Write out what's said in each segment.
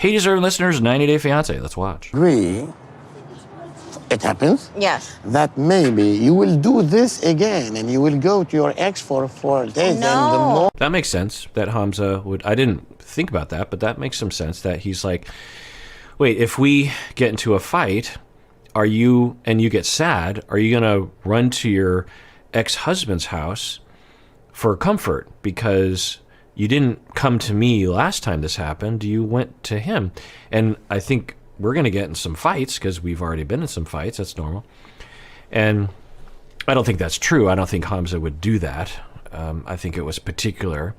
Hey, deserving listeners, 90 Day Fiancé. Let's watch. Agree, it happens. Yes. That maybe you will do this again and you will go to your ex for 4 days. No. And the more That makes sense that Hamza would. I didn't think about that, but that makes some sense that he's like, wait, if we get into a fight, you get sad, are you going to run to your ex-husband's house for comfort because you didn't come to me last time this happened, you went to him? And I think we're going to get in some fights because we've already been in some fights. That's normal. And I don't think that's true. I don't think Hamza would do that. I think it was particular.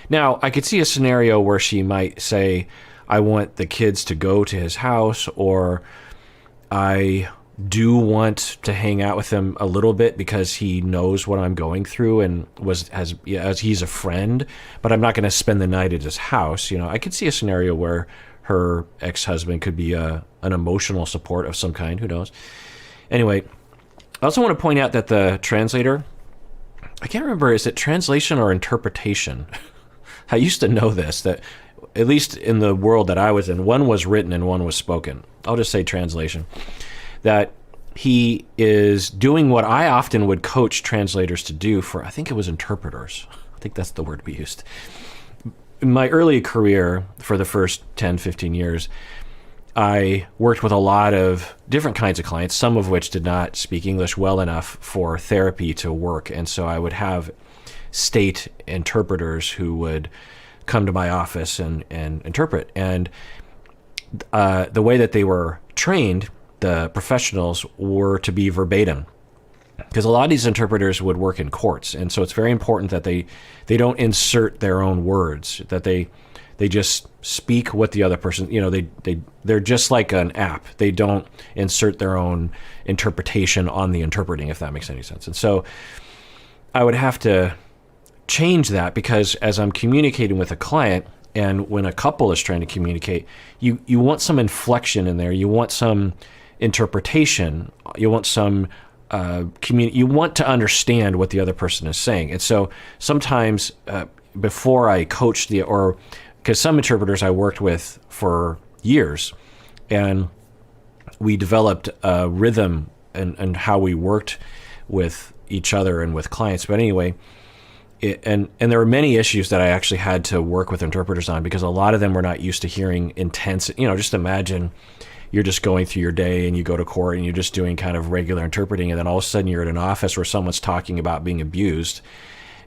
Now, I could see a scenario where she might say, I want the kids to go to his house, or I do want to hang out with him a little bit because he knows what I'm going through and as he's a friend, but I'm not going to spend the night at his house. I could see a scenario where her ex-husband could be an emotional support of some kind. Who knows? Anyway, I also want to point out that the translator, I can't remember, is it translation or interpretation? I used to know this, that at least in the world that I was in, one was written and one was spoken. I'll just say translation. That he is doing what I often would coach translators to do for, I think it was interpreters. I think that's the word we used. In my early career, for the first 10, 15 years, I worked with a lot of different kinds of clients, some of which did not speak English well enough for therapy to work. And so I would have state interpreters who would come to my office and interpret. And the way that they were trained, the professionals, were to be verbatim, because a lot of these interpreters would work in courts, and so it's very important that they don't insert their own words, that they just speak what the other person, they're just like an app. They don't insert their own interpretation on the interpreting, if that makes any sense. And so I would have to change that, because as I'm communicating with a client, and when a couple is trying to communicate, you want some inflection in there, you want some interpretation, you want some you want to understand what the other person is saying. And so sometimes before I coach because some interpreters I worked with for years, and we developed a rhythm and how we worked with each other and with clients. But anyway, and there were many issues that I actually had to work with interpreters on, because a lot of them were not used to hearing intense, just imagine you're just going through your day and you go to court and you're just doing kind of regular interpreting, and then all of a sudden you're at an office where someone's talking about being abused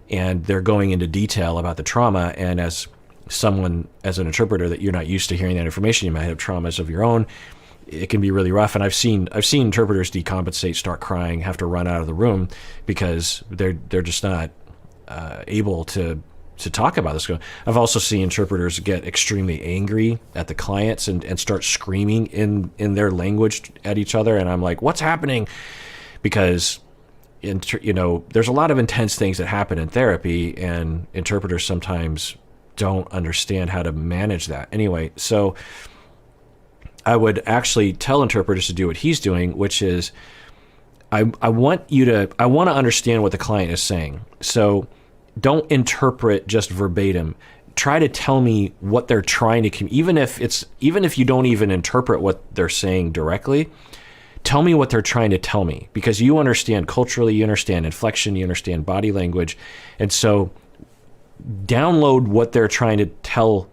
and they're going into detail about the trauma. And as an interpreter that you're not used to hearing that information, you might have traumas of your own. It can be really rough. And I've seen interpreters decompensate, start crying, have to run out of the room because they're just not able to talk about this. I've also seen interpreters get extremely angry at the clients and start screaming in their language at each other. And I'm like, what's happening? Because, there's a lot of intense things that happen in therapy, and interpreters sometimes don't understand how to manage that. Anyway, so I would actually tell interpreters to do what he's doing, which is I want to understand what the client is saying. So don't interpret just verbatim. Try to tell me what they're trying to even if you don't even interpret what they're saying directly, tell me what they're trying to tell me, because you understand culturally, you understand inflection, you understand body language. And so download what they're trying to tell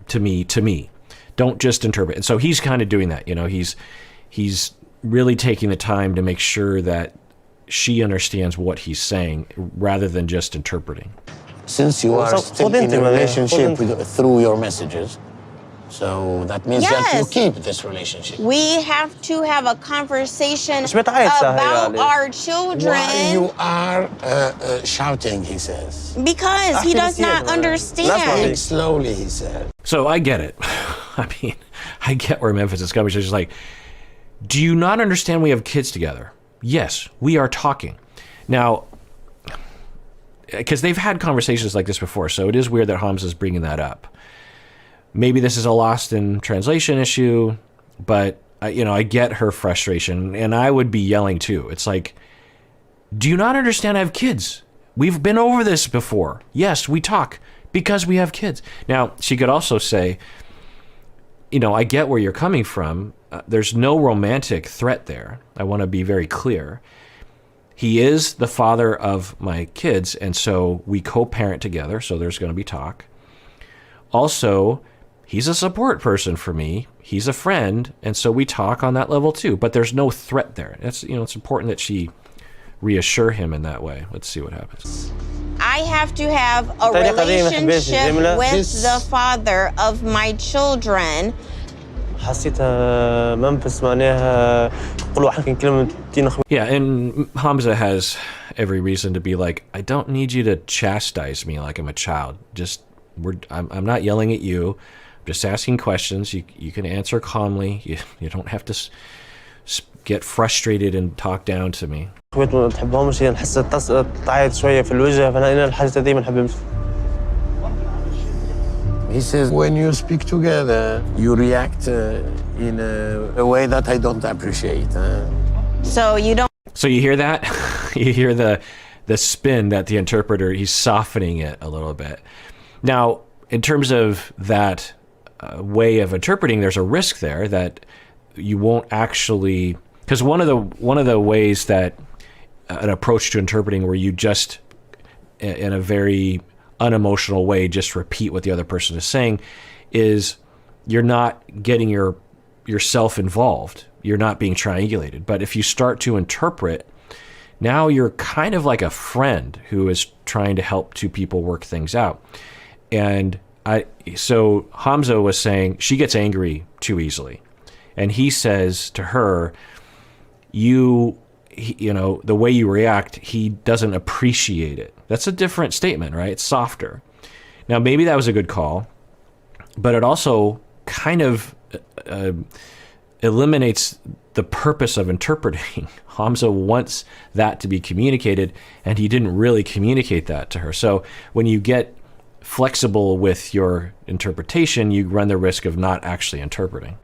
to me. Don't just interpret. And so he's kind of doing that. He's really taking the time to make sure that she understands what he's saying rather than just interpreting. since you are still in a relationship through your messages, so that means that you keep this relationship. We have to have a conversation about our children. Why you are shouting, he says. Because he does not understand. Speak slowly, he said. So I get it. I mean, I get where Memphis is coming. She's just like, do you not understand we have kids together? Yes, we are talking. Now, because they've had conversations like this before, so it is weird that Hamza's bringing that up. Maybe this is a lost in translation issue, but I get her frustration, and I would be yelling too. It's like, do you not understand I have kids? We've been over this before. Yes, we talk because we have kids. Now, she could also say, I get where you're coming from. There's no romantic threat there. I want to be very clear. He is the father of my kids, and so we co-parent together, so there's going to be talk. Also, he's a support person for me. He's a friend, and so we talk on that level too. But there's no threat there. It's important that she reassure him in that way. Let's see what happens. I have to have a relationship with the father of my children. Yeah, and Hamza has every reason to be like, I don't need you to chastise me like I'm a child. I'm not yelling at you. I'm just asking questions. You can answer calmly. You don't have to get frustrated and talk down to me. He says, when you speak together, you react in a way that I don't appreciate. So you don't. So you hear that? You hear the spin that the interpreter, he's softening it a little bit. Now, in terms of that way of interpreting, there's a risk there that you won't actually, because one of the ways that an approach to interpreting where you just, in a very unemotional way, just repeat what the other person is saying, is you're not getting yourself involved. You're not being triangulated. But if you start to interpret, now you're kind of like a friend who is trying to help two people work things out. And so Hamza was saying she gets angry too easily. And he says to her, the way you react, he doesn't appreciate it. That's a different statement, right? It's softer. Now, maybe that was a good call, but it also kind of eliminates the purpose of interpreting. Hamza wants that to be communicated, and he didn't really communicate that to her. So when you get flexible with your interpretation, you run the risk of not actually interpreting.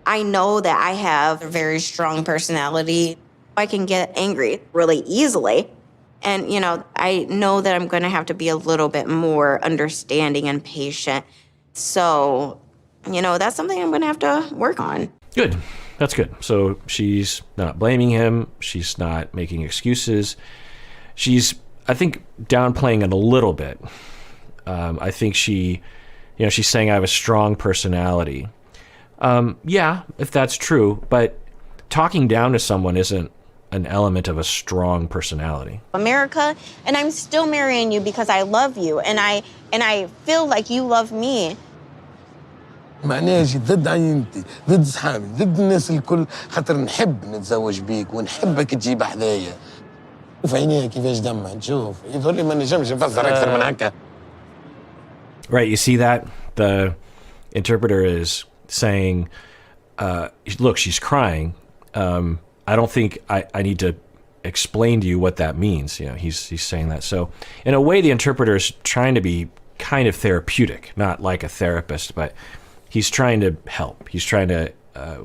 I know that I have a very strong personality. I can get angry really easily. And, I know that I'm going to have to be a little bit more understanding and patient. So, that's something I'm going to have to work on. Good. That's good. So she's not blaming him. She's not making excuses. She's, I think, downplaying it a little bit. I think she's saying I have a strong personality. Yeah, if that's true, but talking down to someone isn't an element of a strong personality. America, and I'm still marrying you because I love you, and I feel like you love me. معناها جي ضد عينتي، ضد صحابي، ضد الناس الكل، خاطر نحب نتزوج بيك ونحبك تجيب حدايا. شوف عينيها كيفاش دمها، تشوف، يظهر لي ما نجمش نفسر أكثر من هكا. Right, you see that? The interpreter is saying, look, she's crying. I don't think I need to explain to you what that means. He's saying that. So in a way, the interpreter is trying to be kind of therapeutic, not like a therapist, but he's trying to help. He's trying to,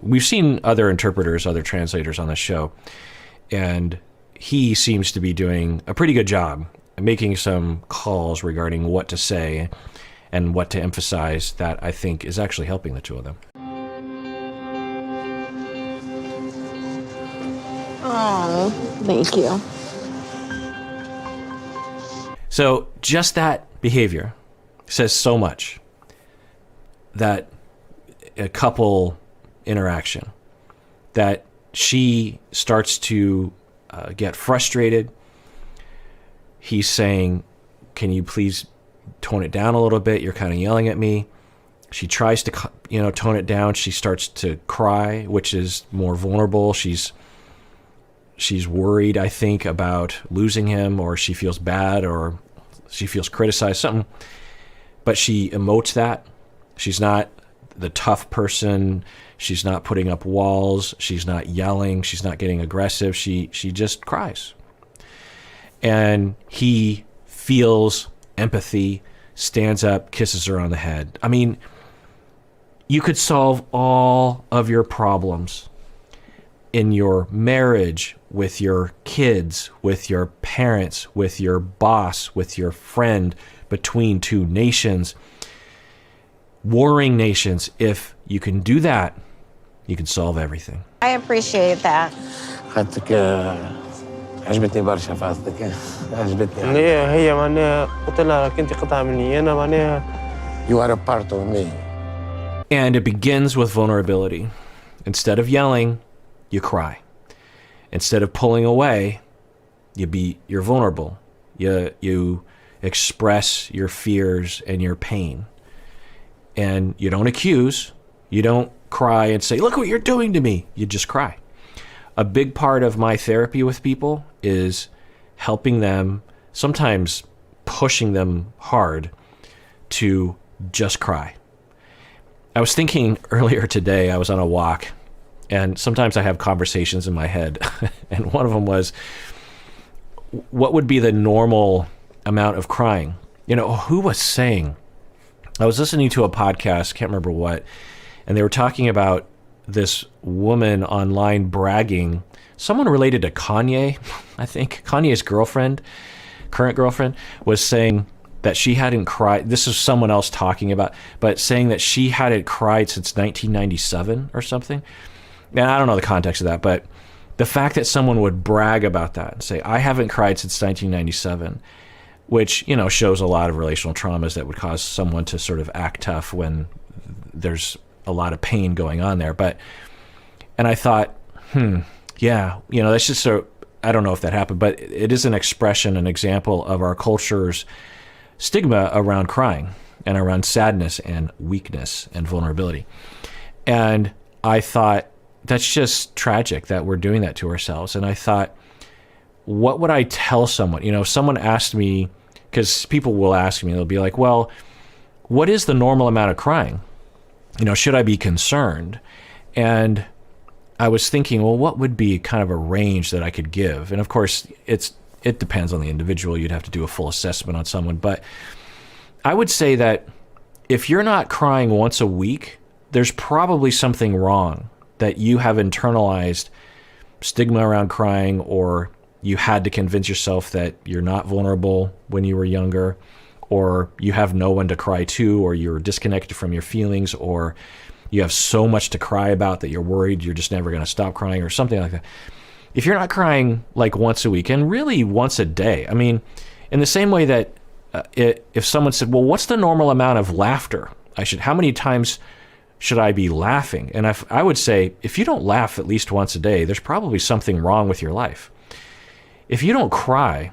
we've seen other interpreters, other translators on the show, and he seems to be doing a pretty good job making some calls regarding what to say and what to emphasize that I think is actually helping the two of them. Oh, thank you. So just that behavior says so much. That a couple interaction, that she starts to get frustrated. He's saying, can you please tone it down a little bit? You're kind of yelling at me. She tries to, tone it down. She starts to cry, which is more vulnerable. She's worried, I think, about losing him, or she feels bad, or she feels criticized, something. But she emotes that. She's not the tough person. She's not putting up walls. She's not yelling. She's not getting aggressive. She just cries. And he feels empathy, stands up, kisses her on the head. I mean, you could solve all of your problems in your marriage, with your kids, with your parents, with your boss, with your friend, between two nations, warring nations. If you can do that, you can solve everything. I appreciate that. خدتك عجبتني برشا فاصلك عجبتني. هي معناها قلت لها كنت قطعة مني أنا معناها. You are a part of me. And it begins with vulnerability. Instead of yelling, you cry. Instead of pulling away, you're vulnerable. You express your fears and your pain. And you don't accuse. You don't cry and say, look what you're doing to me. You just cry. A big part of my therapy with people is helping them, sometimes pushing them hard to just cry. I was thinking earlier today, I was on a walk, and sometimes I have conversations in my head, and one of them was, what would be the normal amount of crying? You know, who was saying, I was listening to a podcast, can't remember what, and they were talking about this woman online bragging, someone related to Kanye, I think, Kanye's girlfriend, current girlfriend, was saying that she hadn't cried. This is someone else talking about, but saying that she hadn't cried since 1997 or something. And I don't know the context of that, but the fact that someone would brag about that and say, I haven't cried since 1997, which, you know, shows a lot of relational traumas that would cause someone to sort of act tough when there's a lot of pain going on there. And I thought, yeah, you know, that's just I don't know if that happened, but it is an expression, an example of our culture's stigma around crying and around sadness and weakness and vulnerability. And I thought, that's just tragic that we're doing that to ourselves. And I thought, what would I tell someone? You know, if someone asked me, because people will ask me, they'll be like, well, what is the normal amount of crying? You know, should I be concerned? And I was thinking, well, what would be kind of a range that I could give? And of course, it depends on the individual. You'd have to do a full assessment on someone. But I would say that if you're not crying once a week, there's probably something wrong, that you have internalized stigma around crying, or you had to convince yourself that you're not vulnerable when you were younger, or you have no one to cry to, or you're disconnected from your feelings, or you have so much to cry about that you're worried you're just never going to stop crying, or something like that. If you're not crying like once a week, and really once a day, I mean, in the same way that if someone said, well, what's the normal amount of laughter how many times should I be laughing? And I would say, if you don't laugh at least once a day, there's probably something wrong with your life. If you don't cry,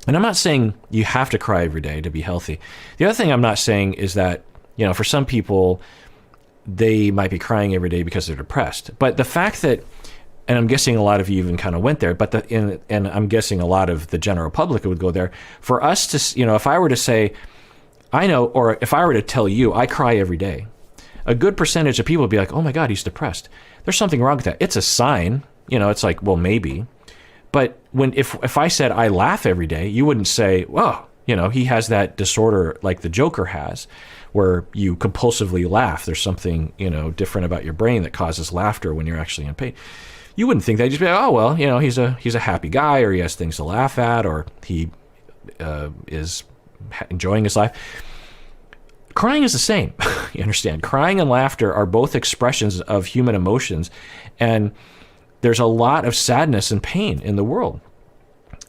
and I'm not saying you have to cry every day to be healthy. The other thing I'm not saying is that, you know, for some people, they might be crying every day because they're depressed. But the fact that, and I'm guessing a lot of you even kind of went there, but and I'm guessing a lot of the general public would go there. For us to, you know, if I were to say, I know, or if I were to tell you, I cry every day, a good percentage of people would be like, oh my God, he's depressed. There's something wrong with that. It's a sign, you know, it's like, well, maybe. But if I said I laugh every day, you wouldn't say, well, you know, he has that disorder like the Joker has, where you compulsively laugh. There's something, you know, different about your brain that causes laughter when you're actually in pain. You wouldn't think that. You'd just be like, oh, well, you know, he's a happy guy, or he has things to laugh at, or he is enjoying his life. Crying is the same. You understand? Crying and laughter are both expressions of human emotions, and there's a lot of sadness and pain in the world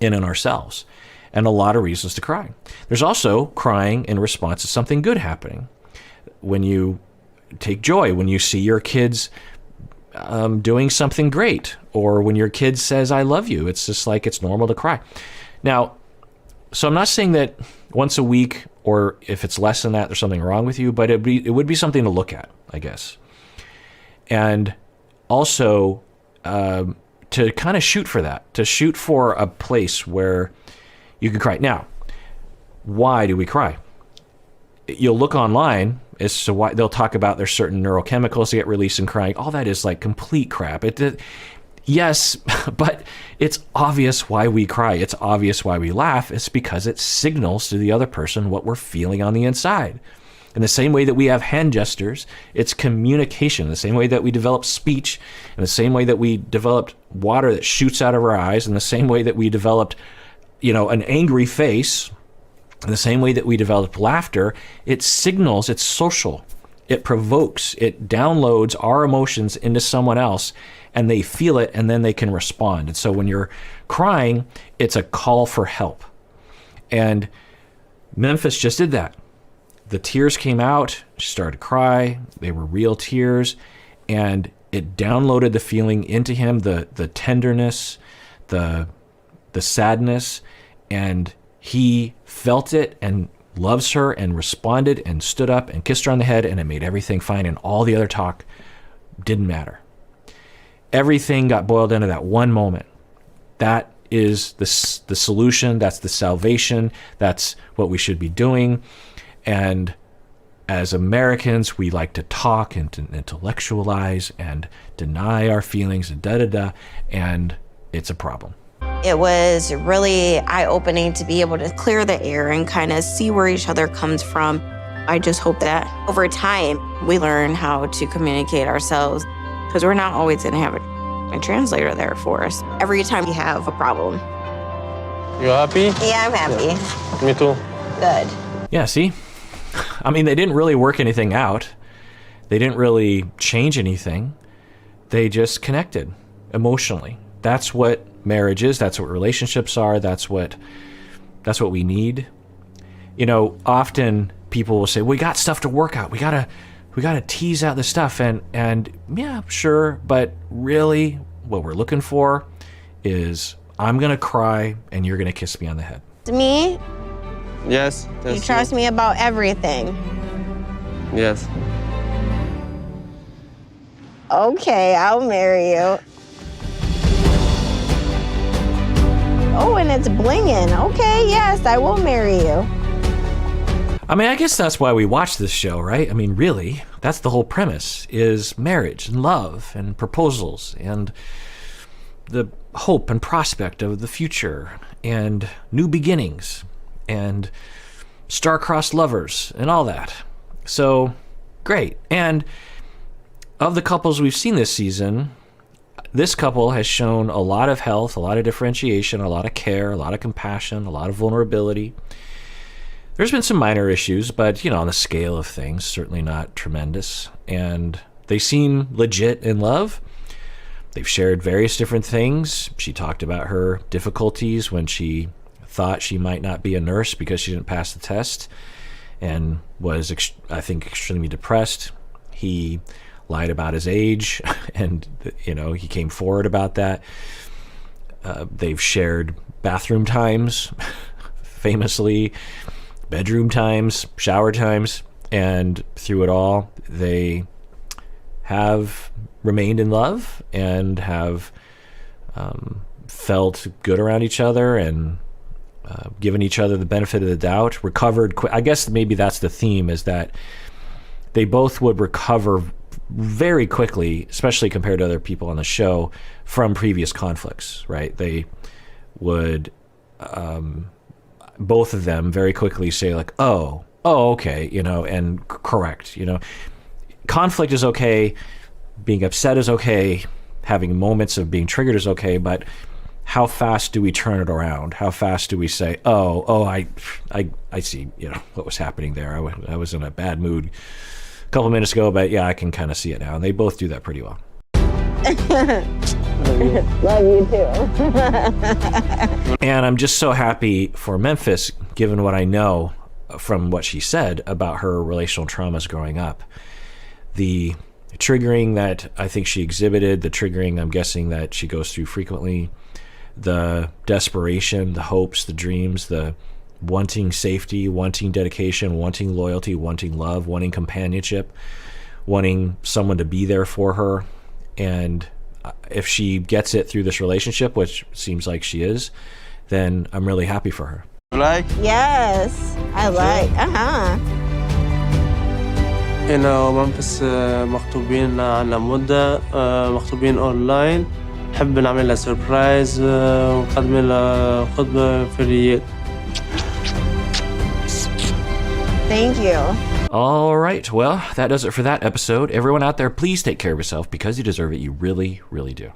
and in ourselves, and a lot of reasons to cry. There's also crying in response to something good happening. When you take joy, when you see your kids doing something great, or when your kid says, I love you, it's just like, it's normal to cry. Now, so I'm not saying that once a week, or if it's less than that, there's something wrong with you, but it would be something to look at, I guess. And also to kind of shoot for that, to shoot for a place where you can cry. Now, why do we cry? You'll look online as to why. They'll talk about there's certain neurochemicals that get released in crying. All that is like complete crap. Yes, but it's obvious why we cry. It's obvious why we laugh. It's because it signals to the other person what we're feeling on the inside. In the same way that we have hand gestures, it's communication. In the same way that we develop speech, in the same way that we developed water that shoots out of our eyes, in the same way that we developed, you know, an angry face, in the same way that we developed laughter, it signals, it's social. It provokes, it downloads our emotions into someone else, and they feel it, and then they can respond. And so when you're crying, it's a call for help. And Memphis just did that. The tears came out. She started to cry. They were real tears. And it downloaded the feeling into him, the tenderness, the sadness. And he felt it and loves her and responded and stood up and kissed her on the head, and it made everything fine. And all the other talk didn't matter. Everything got boiled into that one moment. That is the solution. That's the salvation. That's what we should be doing. And as Americans, we like to talk and to intellectualize and deny our feelings and and it's a problem. It was really eye-opening to be able to clear the air and kind of see where each other comes from. I just hope that over time, we learn how to communicate ourselves, because we're not always going to have a translator there for us every time we have a problem. You happy? Yeah, I'm happy. Yeah. Me too. Good. Yeah, see? I mean, they didn't really work anything out. They didn't really change anything. They just connected emotionally. That's what marriage is. That's what relationships are. That's what we need. You know, often people will say, we got stuff to work out. We gotta tease out the stuff. And yeah, sure. But really what we're looking for is, I'm going to cry and you're going to kiss me on the head. Me? Yes. You trust me about everything. Yes. Okay, I'll marry you. Oh, and it's blinging. Okay, yes, I will marry you. I mean, I guess that's why we watch this show, right? I mean, really, that's the whole premise, is marriage and love and proposals and the hope and prospect of the future and new beginnings and star-crossed lovers and all that. So, great. And of the couples we've seen this season, this couple has shown a lot of health, a lot of differentiation, a lot of care, a lot of compassion, a lot of vulnerability. There's been some minor issues, but, you know, on the scale of things, certainly not tremendous. And they seem legit in love. They've shared various different things. She talked about her difficulties when she thought she might not be a nurse because she didn't pass the test and was, I think, extremely depressed. He lied about his age, and, you know, he came forward about that. They've shared bathroom times, famously, bedroom times, shower times, and through it all, they have remained in love and have felt good around each other and given each other the benefit of the doubt, recovered. I guess maybe that's the theme, is that they both would recover very quickly, especially compared to other people on the show, from previous conflicts, right? They would, both of them very quickly say like, oh, okay, you know, and correct, you know. Conflict is okay, being upset is okay, having moments of being triggered is okay, but how fast do we turn it around? How fast do we say, I see, you know, what was happening there. I was in a bad mood a couple minutes ago, but yeah, I can kind of see it now. And they both do that pretty well. Love you too. And I'm just so happy for Memphis, given what I know from what she said about her relational traumas growing up. The triggering that I think she exhibited, the triggering I'm guessing that she goes through frequently, the desperation, the hopes, the dreams, the wanting safety, wanting dedication, wanting loyalty, wanting love, wanting companionship, wanting someone to be there for her. And if she gets it through this relationship, which seems like she is, then I'm really happy for her. Like? Yes, I like. أنا ومنفس مخطوبين لنا مدة مخطوبين أونلاين. نحب نعمل لها سربرايز ونقدم لها خطبة في الرياض. Thank you. All right. Well, that does it for that episode. Everyone out there, please take care of yourself because you deserve it. You really, really do.